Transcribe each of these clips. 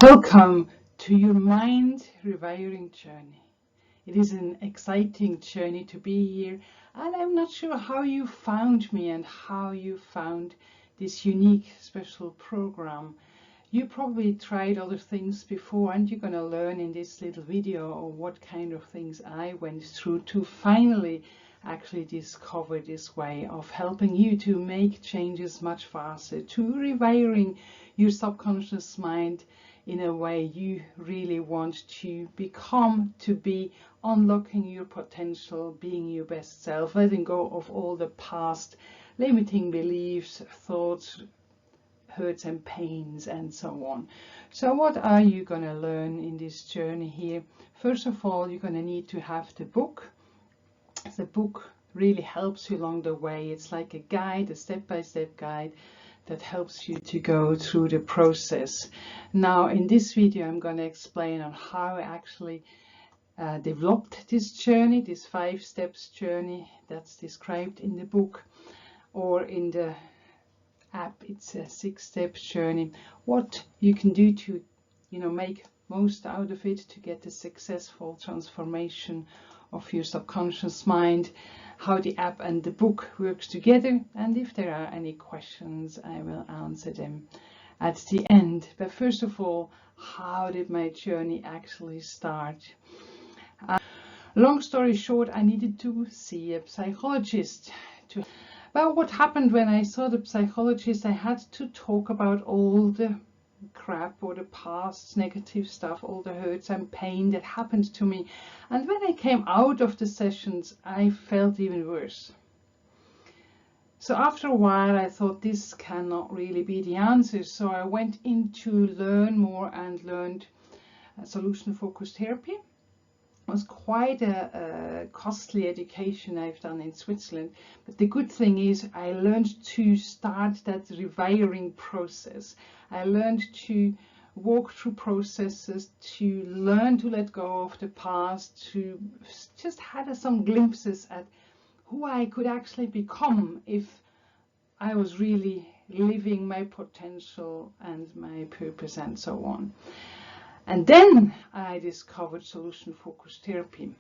Welcome to your mind rewiring journey. It is an exciting journey to be here, and I'm not sure how you found me and how you found this unique special program. You probably tried other things before, and you're going to learn in this little video what kind of things I went through to finally actually discover this way of helping you to make changes much faster, to rewiring your subconscious mind in a way you really want to become, to be unlocking your potential, being your best self, letting go of all the past limiting beliefs, thoughts, hurts and pains, and so on. So what are you going to learn in this journey here? First of all, you're going to need to have the book. The book really helps you along the way. It's like a guide, a step-by-step guide that helps you to go through the process. Now in this video I'm going to explain on how I actually developed this journey, this 5 steps journey that's described in the book, or in the app it's a 6-step journey. What you can do to make most out of it to get a successful transformation of your subconscious mind, how the app and the book works together, and if there are any questions I will answer them at the end. But first of all, how did my journey actually start? Long story short, I needed to see a psychologist. Well, what happened when I saw the psychologist, I had to talk about all the crap or the past negative stuff, all the hurts and pain that happened to me. And when I came out of the sessions, I felt even worse. So after a while I thought this cannot really be the answer, so I went in to learn more and learned solution focused therapy. It was quite a costly education I've done in Switzerland, but the good thing is I learned to start that rewiring process. I learned to walk through processes, to learn to let go of the past, to just had some glimpses at who I could actually become if I was really living my potential and my purpose and so on. And then I discovered solution focused therapy,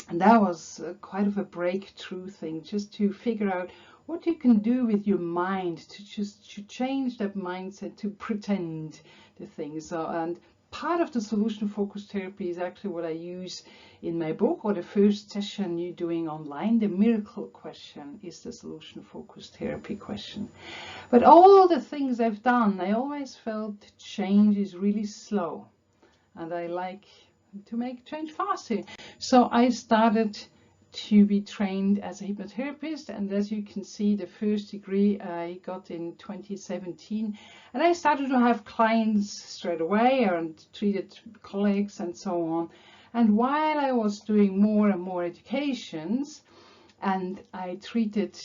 and that was quite of a breakthrough thing, just to figure out what you can do with your mind to change that mindset, to pretend the things. And part of the solution focused therapy is actually what I use in my book, or the first session you're doing online. The miracle question is the solution focused therapy question. But all the things I've done, I always felt change is really slow, and I like to make change faster. So I started to be trained as a hypnotherapist, and as you can see, the first degree I got in 2017, and I started to have clients straight away and treated colleagues and so on. And while I was doing more and more educations and I treated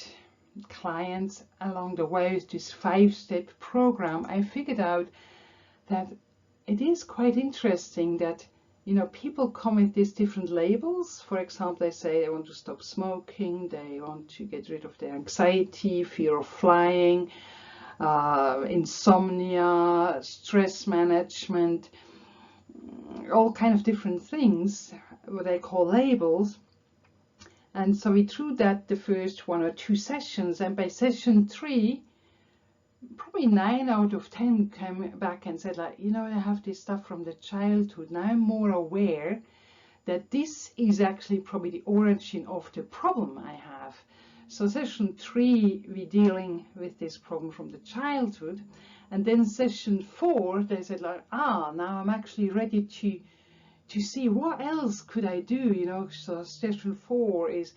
clients along the way with this 5-step program, I figured out that it is quite interesting that people come with these different labels. For example, they say they want to stop smoking, they want to get rid of their anxiety, fear of flying, insomnia, stress management, all kind of different things, what they call labels. And so we threw that the first 1 or 2 sessions, and by session 3, probably 9 out of 10 came back and said, like, I have this stuff from the childhood. Now I'm more aware that this is actually probably the origin of the problem I have. So session 3, we're dealing with this problem from the childhood. And then session 4, they said, like, now I'm actually ready to see what else could I do, So session 4 is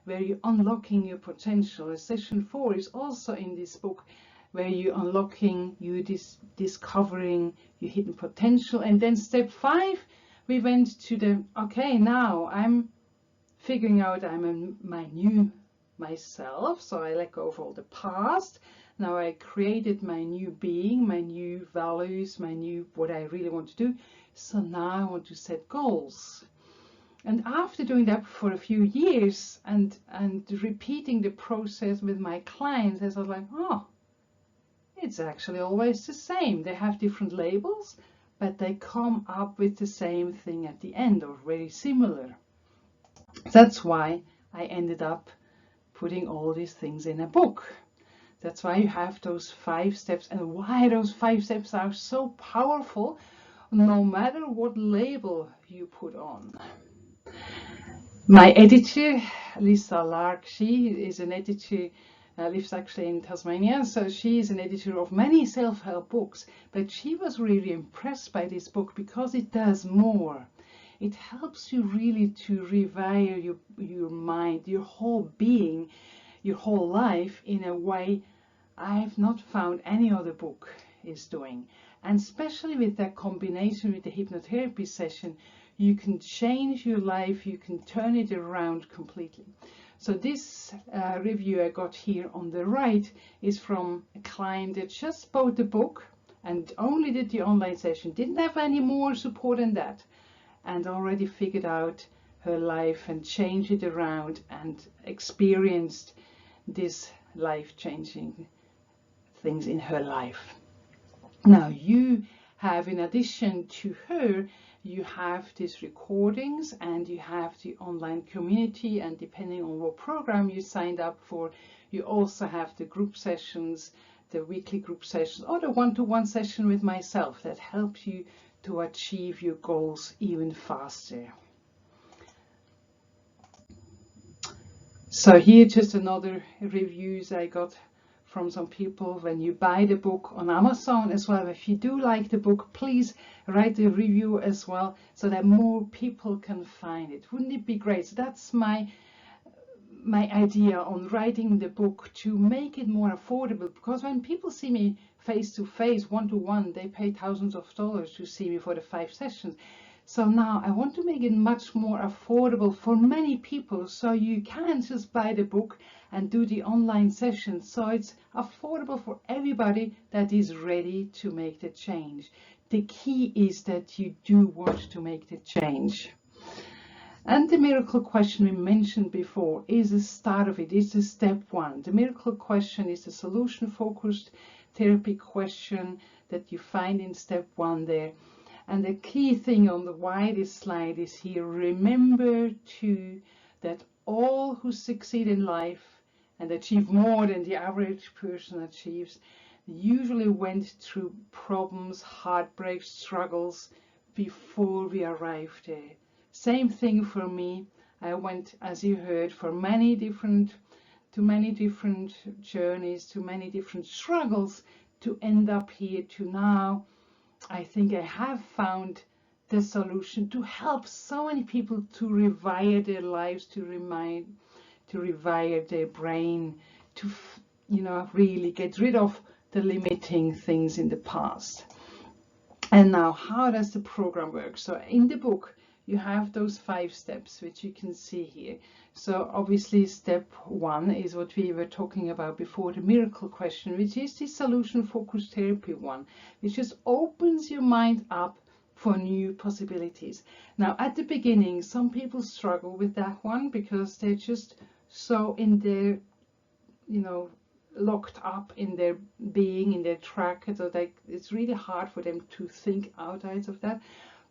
where you're unlocking your potential. Session 4 is also in this book, where you're unlocking, you discovering your hidden potential. And then step 5, we went to the, okay, now I'm figuring out I'm my new myself. So I let go of all the past. Now I created my new being, my new values, my new, what I really want to do. So now I want to set goals. And after doing that for a few years and repeating the process with my clients, I was like, it's actually always the same. They have different labels, but they come up with the same thing at the end, or very similar. That's why I ended up putting all these things in a book. That's why you have those 5 steps, and why those 5 steps are so powerful, no matter what label you put on. My editor, Lisa Lark, she is an editor, lives actually in Tasmania, so she is an editor of many self-help books, but she was really impressed by this book because it does more. It helps you really to rewire your mind, your whole being, your whole life in a way I've not found any other book is doing. And especially with that combination with the hypnotherapy session, you can change your life, you can turn it around completely. So this review I got here on the right is from a client that just bought the book and only did the online session, didn't have any more support than that, and already figured out her life and changed it around and experienced this life-changing things in her life. Now you have, in addition to her, you have these recordings and you have the online community, and depending on what program you signed up for, you also have the group sessions, the weekly group sessions, or the one-to-one session with myself that helps you to achieve your goals even faster. So here just another reviews I got from some people. When you buy the book on Amazon as well, if you do like the book, please write a review as well so that more people can find it. Wouldn't it be great? So that's my idea on writing the book, to make it more affordable, because when people see me face to face, one-to-one, they pay thousands of dollars to see me for the 5 sessions. So now I want to make it much more affordable for many people, so you can just buy the book and do the online session, so it's affordable for everybody that is ready to make the change. The key is that you do want to make the change. And the miracle question we mentioned before is the start of it. It's the step 1. The miracle question is the solution-focused therapy question that you find in step 1 there. And the key thing on the why this slide is here: remember too that all who succeed in life and achieve more than the average person achieves usually went through problems, heartbreaks, struggles before we arrive there. Same thing for me. I went, as you heard, for many different journeys, to many different struggles to end up here to now. I think I have found the solution to help so many people to rewire their lives, to rewire their brain, to really get rid of the limiting things in the past. And now, how does the program work? So in the book you have those 5 steps, which you can see here. So obviously step 1 is what we were talking about before, the miracle question, which is the solution focused therapy one, which just opens your mind up for new possibilities. Now at the beginning, some people struggle with that one because they're just so in their, locked up in their being, in their track, so it's really hard for them to think outside of that.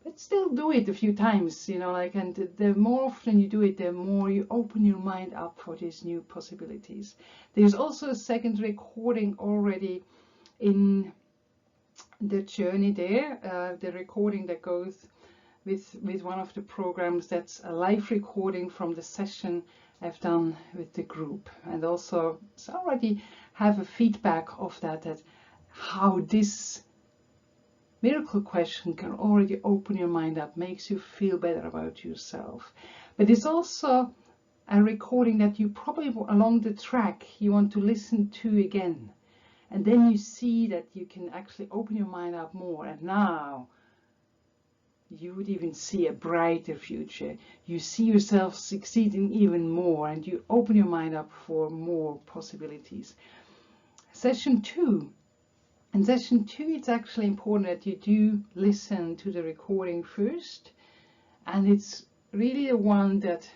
But still do it a few times, and the more often you do it, the more you open your mind up for these new possibilities. There's also a second recording already in the journey there, the recording that goes with one of the programs. That's a live recording from the session I've done with the group, and also already have a feedback of that how this miracle question can already open your mind up, makes you feel better about yourself. But it's also a recording that you probably along the track you want to listen to again, and then you see that you can actually open your mind up more, and now you would even see a brighter future. You see yourself succeeding even more, and you open your mind up for more possibilities. Session 2. In session 2, it's actually important that you do listen to the recording first, and it's really the one that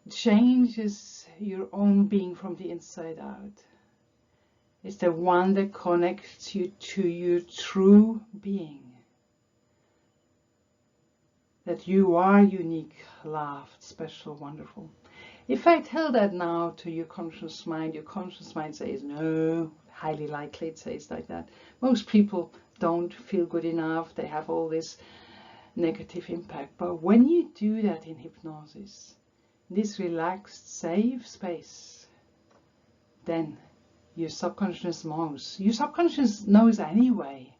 changes your own being from the inside out. It's the one that connects you to your true being. that you are unique, loved, special, wonderful. If I tell that now to your conscious mind says no, highly likely it says like that. Most people don't feel good enough, they have all this negative impact. But when you do that in hypnosis, this relaxed, safe space, then your subconscious knows. Your subconscious knows anyway,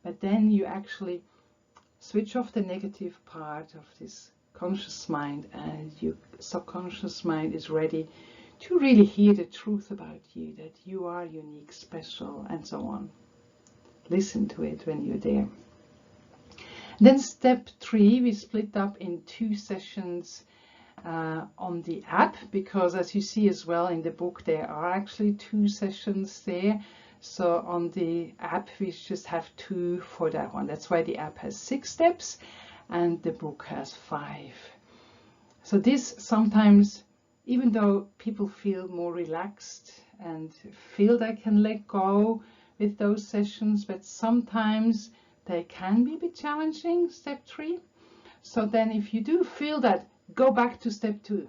but then you actually switch off the negative part of this conscious mind, and your subconscious mind is ready to really hear the truth about you, that you are unique, special, and so on. Listen to it when you're there. Then step 3, we split up in 2 sessions on the app, because as you see as well in the book, there are actually 2 sessions there. So on the app we just have 2 for that one. That's why the app has 6 steps and the book has 5. So this sometimes, even though people feel more relaxed and feel they can let go with those sessions, but sometimes they can be a bit challenging, step 3. So then if you do feel that, go back to step 2.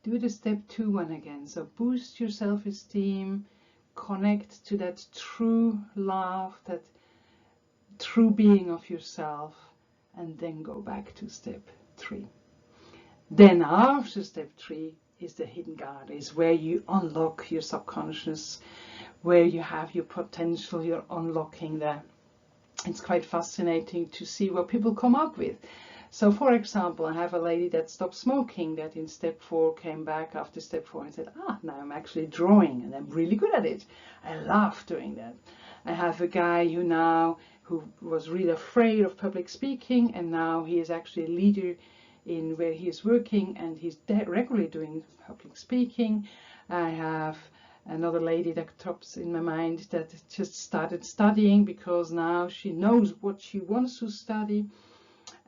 Do the step 2 one again. So boost your self-esteem, connect to that true love, that true being of yourself, and then go back to step 3. Then after step 3 is the hidden garden, is where you unlock your subconscious, where you have your potential, you're unlocking that. It's quite fascinating to see what people come up with. So for example, I have a lady that stopped smoking, that in step 4 came back after step 4 and said, now I'm actually drawing and I'm really good at it. I love doing that. I have a guy who was really afraid of public speaking, and now he is actually a leader in where he is working, and he's regularly doing public speaking. I have another lady that tops in my mind that just started studying because now she knows what she wants to study.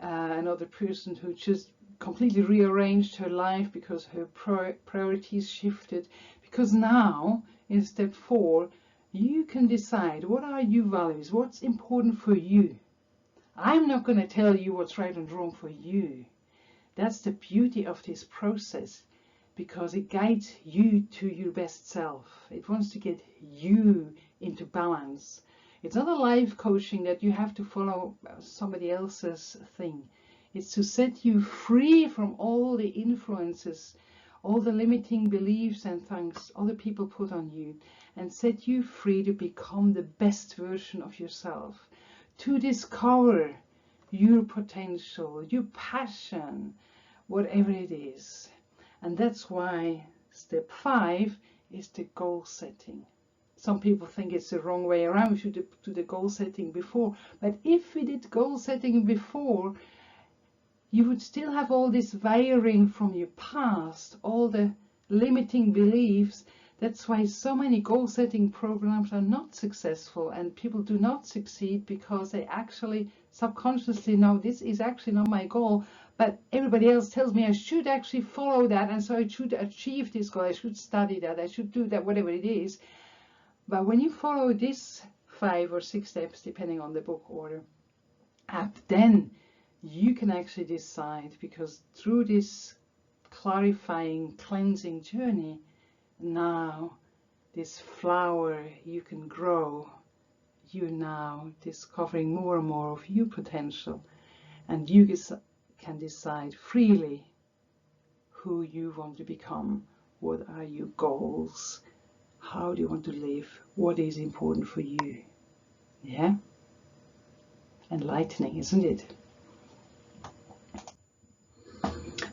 Another person who just completely rearranged her life because her priorities shifted, because now in step 4 you can decide what are your values, what's important for you. I'm not going to tell you what's right and wrong for you. That's the beauty of this process, because it guides you to your best self. It wants to get you into balance. It's not a life coaching that you have to follow somebody else's thing. It's to set you free from all the influences, all the limiting beliefs and things other people put on you, and set you free to become the best version of yourself, to discover your potential, your passion, whatever it is. And that's why step 5 is the goal setting. Some people think it's the wrong way around. We should do the goal setting before. But if we did goal setting before, you would still have all this wiring from your past, all the limiting beliefs. That's why so many goal setting programs are not successful, and people do not succeed, because they actually subconsciously know this is actually not my goal, but everybody else tells me I should actually follow that, and so I should achieve this goal, I should study that, I should do that, whatever it is. But when you follow these 5 or 6 steps, depending on the book order app, then you can actually decide, because through this clarifying, cleansing journey, now this flower you can grow, you're now discovering more and more of your potential, and you can decide freely who you want to become, what are your goals, how do you want to live, what is important for you. Yeah? Enlightening, isn't it?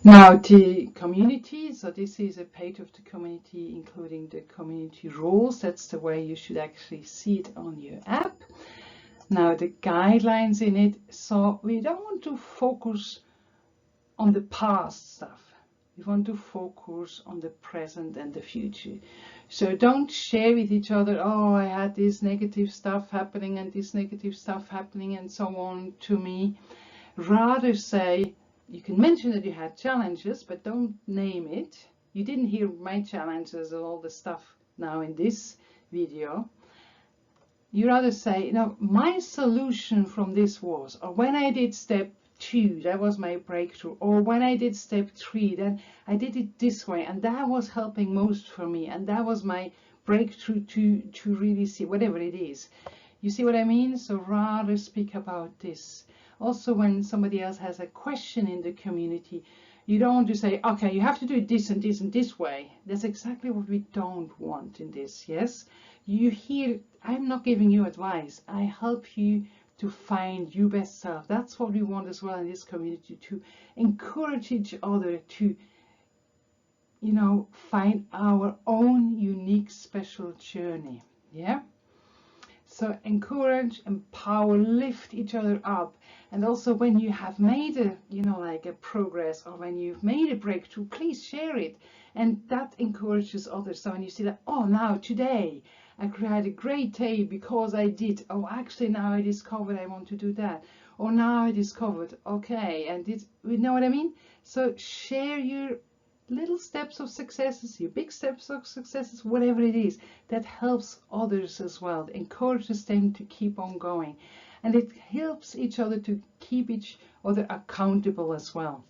Now the community, so this is a page of the community including the community rules. That's the way you should actually see it on your app. Now the guidelines in it, so we don't want to focus on the past stuff. We want to focus on the present and the future. So don't share with each other, oh, I had this negative stuff happening and this negative stuff happening and so on to me. Rather say, you can mention that you had challenges, but don't name it. You didn't hear my challenges and all the stuff now in this video. You rather say, my solution from this was, or when I did step 2, that was my breakthrough. Or when I did step 3, then I did it this way, and that was helping most for me, and that was my breakthrough to really see whatever it is. You see what I mean? So rather speak about this. Also, when somebody else has a question in the community, you don't want to say, okay, you have to do this and this and this way. That's exactly what we don't want in this, yes? You hear, I'm not giving you advice. I help you to find your best self. That's what we want as well in this community, to encourage each other to, you know, find our own unique, special journey, yeah? So encourage, empower, lift each other up. And also when you have made a, you know, like a progress, or when you've made a breakthrough, please share it. And that encourages others. So when you see that, oh, now today I had a great day because I did, oh, actually now I discovered I want to do that. Or now I discovered, okay, and it's, you know what I mean? So share your little steps of successes, your big steps of successes, whatever it is, that helps others as well. It encourages them to keep on going, and it helps each other to keep each other accountable as well.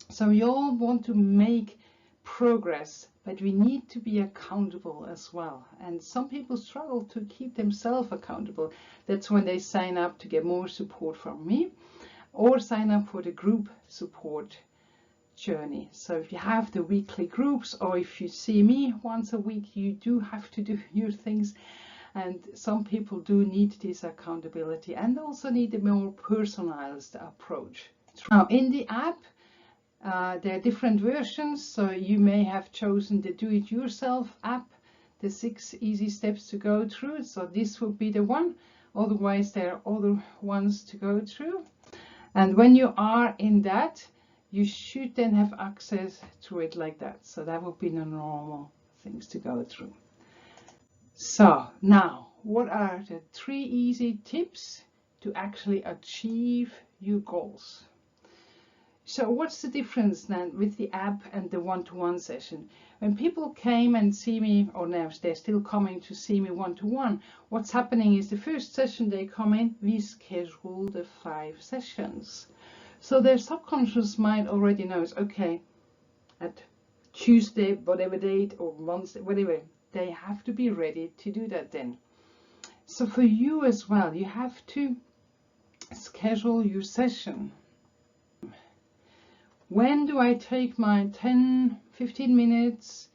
So we all want to make progress, but we need to be accountable as well. And some people struggle to keep themselves accountable. That's when they sign up to get more support from me, or sign up for the group support journey. So if you have the weekly groups, or if you see me once a week, you do have to do your things. And some people do need this accountability, and also need a more personalized approach. Now in the app, there are different versions. So you may have chosen the do-it-yourself app, the 6 easy steps to go through. So this would be the one. Otherwise there are other ones to go through. And when you are in that, you should then have access to it like that. So that would be the normal things to go through. So now, what are the 3 easy tips to actually achieve your goals? So what's the difference then with the app and the one-to-one session? When people came and see me, or now they're still coming to see me one-to-one, what's happening is the first session they come in, we schedule the 5 sessions. So their subconscious mind already knows, okay, at Tuesday, whatever date, or Wednesday, whatever, they have to be ready to do that then. So for you as well, you have to schedule your session. When do I take my 10-15 minutes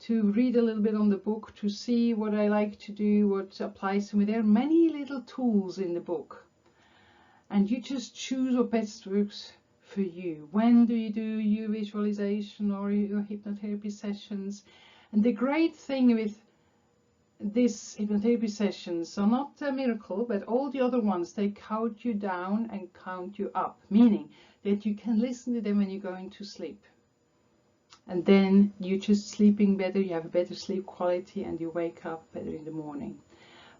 to read a little bit on the book, to see what I like to do, what applies to me? There are many little tools in the book, and you just choose what best works for you. When do you do your visualization or your hypnotherapy sessions? And the great thing with this hypnotherapy sessions, so not a miracle, but all the other ones, they count you down and count you up, meaning that you can listen to them when you're going to sleep. And then you're just sleeping better, you have a better sleep quality, and you wake up better in the morning.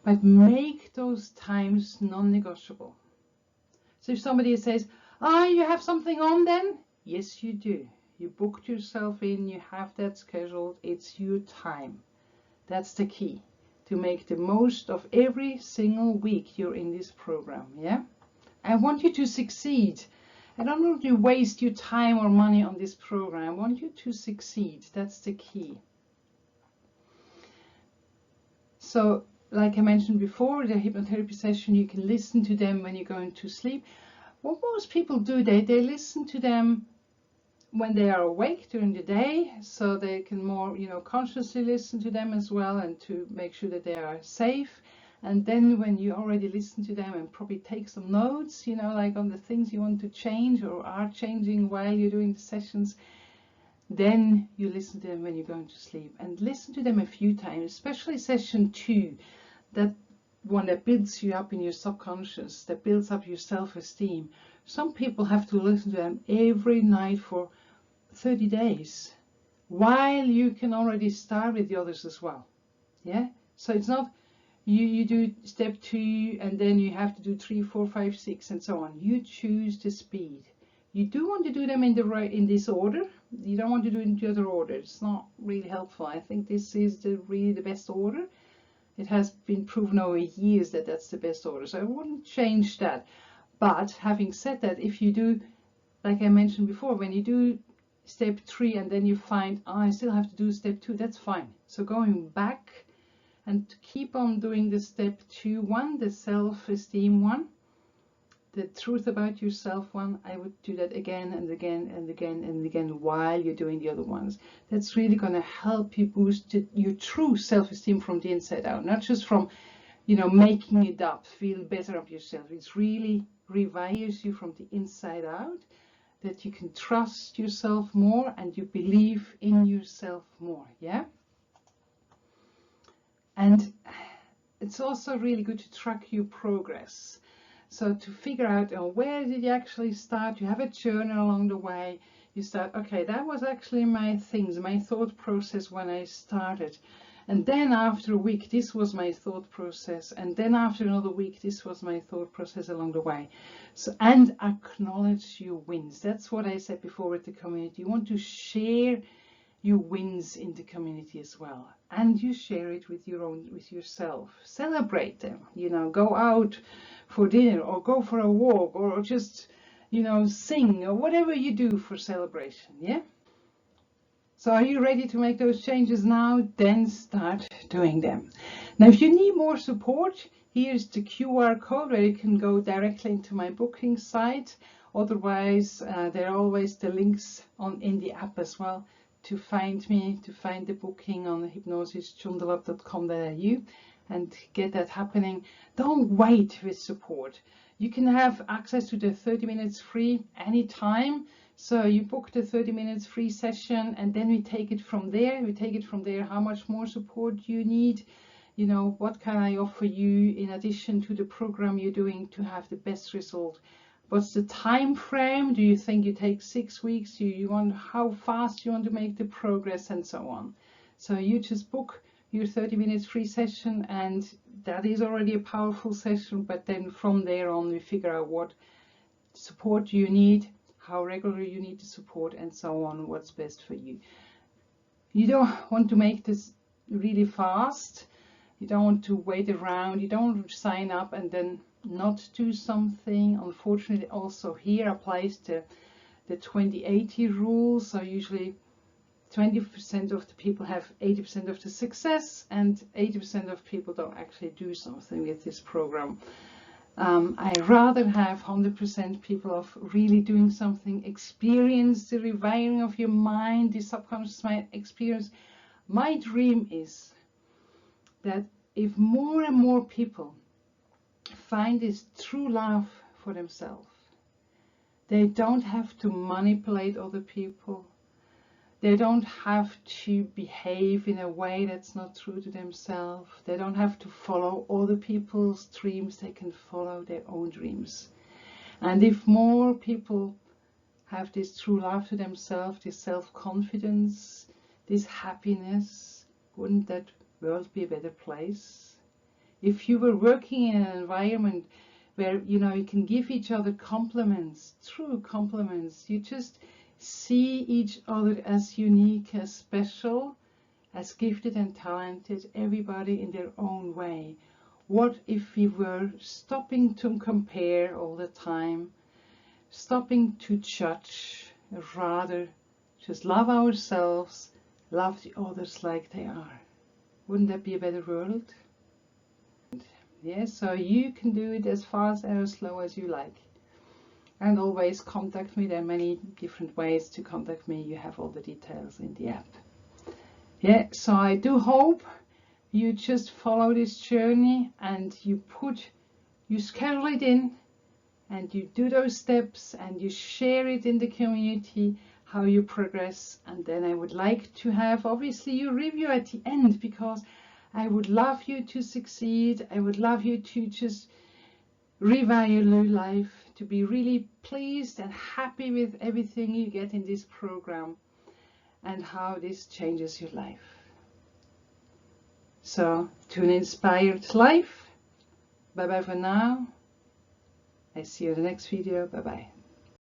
But make those times non-negotiable. So if somebody says, you have something on then? Yes, you do. You booked yourself in, you have that scheduled, it's your time. That's the key, to make the most of every single week you're in this program, yeah? I want you to succeed. I don't want you to waste your time or money on this program. I want you to succeed. That's the key. So, like I mentioned before, the hypnotherapy session, you can listen to them when you're going to sleep. What most people do, they listen to them when they are awake during the day, so they can more, consciously listen to them as well, and to make sure that they are safe. And then when you already listen to them and probably take some notes, like on the things you want to change or are changing while you're doing the sessions, then you listen to them when you're going to sleep. And listen to them a few times, especially session 2, that one that builds you up in your subconscious, that builds up your self-esteem. Some people have to listen to them every night for 30 days, while you can already start with the others as well. Yeah, so it's not you do step 2 and then you have to do 3, 4, 5, 6 and so on. You choose the speed. You do want to do them in this order. You don't want to do it in the other order. It's not really helpful. I think this is really the best order. It has been proven over years that that's the best order, so I wouldn't change that. But having said that, if you do, like I mentioned before, when you do step 3 and then you find, oh, I still have to do step 2, that's fine. So going back and keep on doing the step 2 one, the self-esteem one, the truth about yourself one, I would do that again and again and again and again while you're doing the other ones. That's really going to help you boost your true self-esteem from the inside out, not just from, you know, making it up, feel better of yourself. It really rewires you from the inside out, that you can trust yourself more and you believe in yourself more. Yeah. And it's also really good to track your progress. So to figure out, oh, where did you actually start? You have a journal along the way. You start, okay, that was actually my things, my thought process when I started. And then after a week, this was my thought process. And then after another week, this was my thought process along the way. So, and acknowledge your wins. That's what I said before with the community. You want to share your wins in the community as well. And you share it with yourself. Celebrate them, you know, go out for dinner or go for a walk or just, you know, sing or whatever you do for celebration. Yeah. So are you ready to make those changes now? Then start doing them. Now, if you need more support, here's the QR code where you can go directly into my booking site. Otherwise, there are always the links in the app as well to find me, to find the booking on hypnosis-Joondalup.com.au and get that happening. Don't wait with support. You can have access to the 30 minutes free anytime. So you book the 30 minutes free session and then we take it from there. We take it from there, how much more support you need. You know, what can I offer you in addition to the program you're doing to have the best result? What's the time frame? Do you think it takes 6 weeks? Do you want, how fast you want to make the progress, and so on? So you just book your 30 minutes free session, and that is already a powerful session. But then from there on, we figure out what support you need, how regularly you need the support, and so on, what's best for you. You don't want to make this really fast. You don't want to wait around. You don't want to sign up and then not do something. Unfortunately, also here applies the 20-80 rule. So usually 20% of the people have 80% of the success, and 80% of people don't actually do something with this program. I rather have 100% people of really doing something, experience the rewiring of your mind, the subconscious mind experience. My dream is that if more and more people find this true love for themselves, they don't have to manipulate other people. They don't have to behave in a way that's not true to themselves. They don't have to follow other people's dreams. They can follow their own dreams. And if more people have this true love to themselves, this self-confidence, this happiness, wouldn't that world be a better place? If you were working in an environment where, you know, you can give each other compliments, true compliments, you just see each other as unique, as special, as gifted and talented, everybody in their own way. What if we were stopping to compare all the time, stopping to judge, rather just love ourselves, love the others like they are? Wouldn't that be a better world? Yes, so you can do it as fast or as slow as you like. And always contact me. There are many different ways to contact me. You have all the details in the app. Yeah, so I do hope you just follow this journey and you schedule it in and you do those steps and you share it in the community, how you progress. And then I would like to have obviously your review at the end, because I would love you to succeed. I would love you to just rewire your life, to be really pleased and happy with everything you get in this program and how this changes your life. So, to an inspired life, bye bye for now. I see you in the next video. Bye bye.